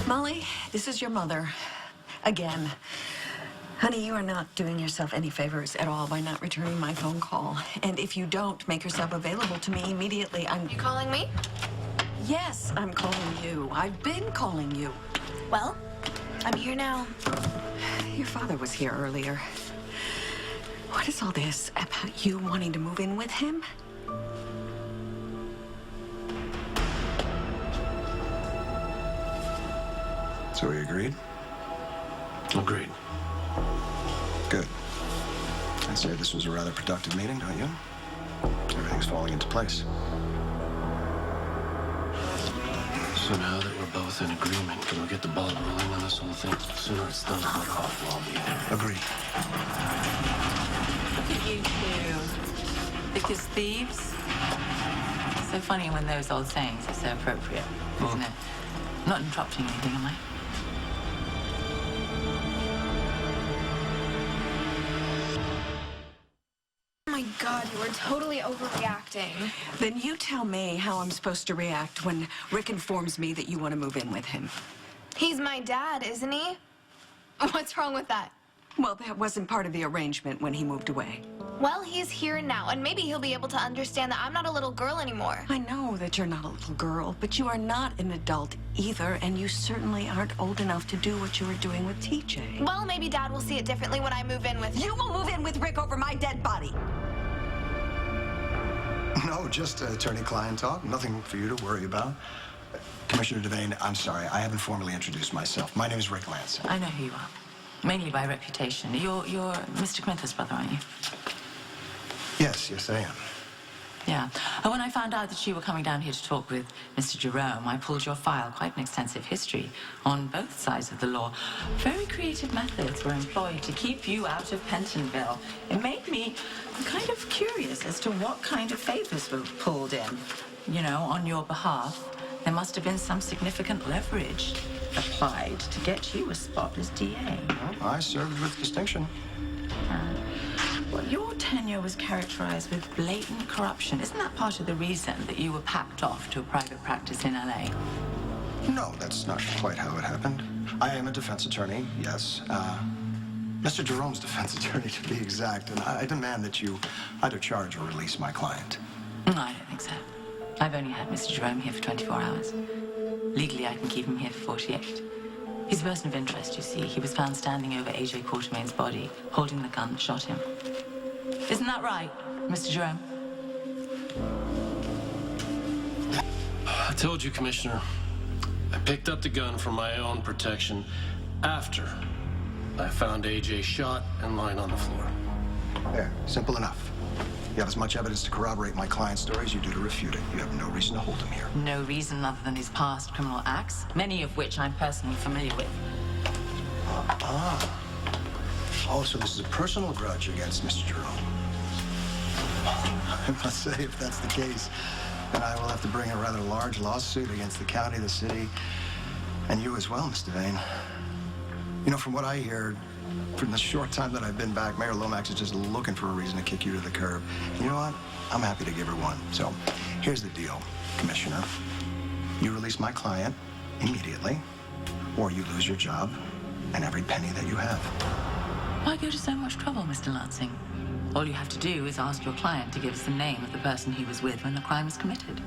Molly, this is your mother. Again. Honey, you are not doing yourself any favors at all by not returning my phone call. And if you don't make yourself available to me immediately, You calling me? Yes, I'm calling you. I've been calling you. Well, I'm here now. Your father was here earlier. What is all this about you wanting to move in with him? So we agreed? Agreed. Good. I'd say this was a rather productive meeting, don't you? Everything's falling into place. So now that we're both in agreement, can we get the ball rolling on this whole thing? The sooner it's done, the better off we'll all be. Agreed. Look at you two. Thick as thieves. So funny when those old sayings are so appropriate, isn't it? I'm not interrupting anything, am I? Oh my God, you are totally overreacting. Then you tell me how I'm supposed to react when Rick informs me that you want to move in with him. He's my dad, isn't he? What's wrong with that? Well, that wasn't part of the arrangement when he moved away. Well, he's here now, and maybe he'll be able to understand that I'm not a little girl anymore. I know that you're not a little girl, but you are not an adult either, and you certainly aren't old enough to do what you were doing with TJ. Well, maybe Dad will see it differently when I move in with him. You will move in with Rick over my dead body. No, just attorney-client talk. Nothing for you to worry about. Commissioner Devane, I'm sorry. I haven't formally introduced myself. My name is Rick Lansing. I know who you are. Mainly by reputation. You're Mr. Kmita's brother, aren't you? Yes, I am. Yeah. And when I found out that you were coming down here to talk with Mr. Jerome, I pulled your file, quite an extensive history on both sides of the law. Very creative methods were employed to keep you out of Pentonville. It made me kind of curious as to what kind of favors were pulled in, you know, on your behalf. There must have been some significant leverage applied to get you a spot as DA. Well, I served with distinction. Well, your tenure was characterized with blatant corruption. Isn't that part of the reason that you were packed off to a private practice in LA? No, that's not quite how it happened. I am a defense attorney, yes. Mr. Jerome's defense attorney, to be exact, and I demand that you either charge or release my client. No, I don't think so. I've only had Mr. Jerome here for 24 hours. Legally, I can keep him here for 48. He's a person of interest, you see. He was found standing over A.J. Quartermain's body, holding the gun that shot him. Isn't that right, Mr. Jerome? I told you, Commissioner. I picked up the gun for my own protection after I found AJ shot and lying on the floor. There, simple enough. You have as much evidence to corroborate my client's story as you do to refute it. You have no reason to hold him here. No reason other than his past criminal acts, many of which I'm personally familiar with. Oh, so this is a personal grudge against Mr. Jerome. I must say, if that's the case, then I will have to bring a rather large lawsuit against the county, the city, and you as well, Mr. Devane. You know, from what I hear, from the short time that I've been back, Mayor Lomax is just looking for a reason to kick you to the curb. And you know what? I'm happy to give her one. So here's the deal, Commissioner. You release my client immediately, or you lose your job and every penny that you have. Why go to so much trouble, Mr. Lansing? All you have to do is ask your client to give us the name of the person he was with when the crime was committed.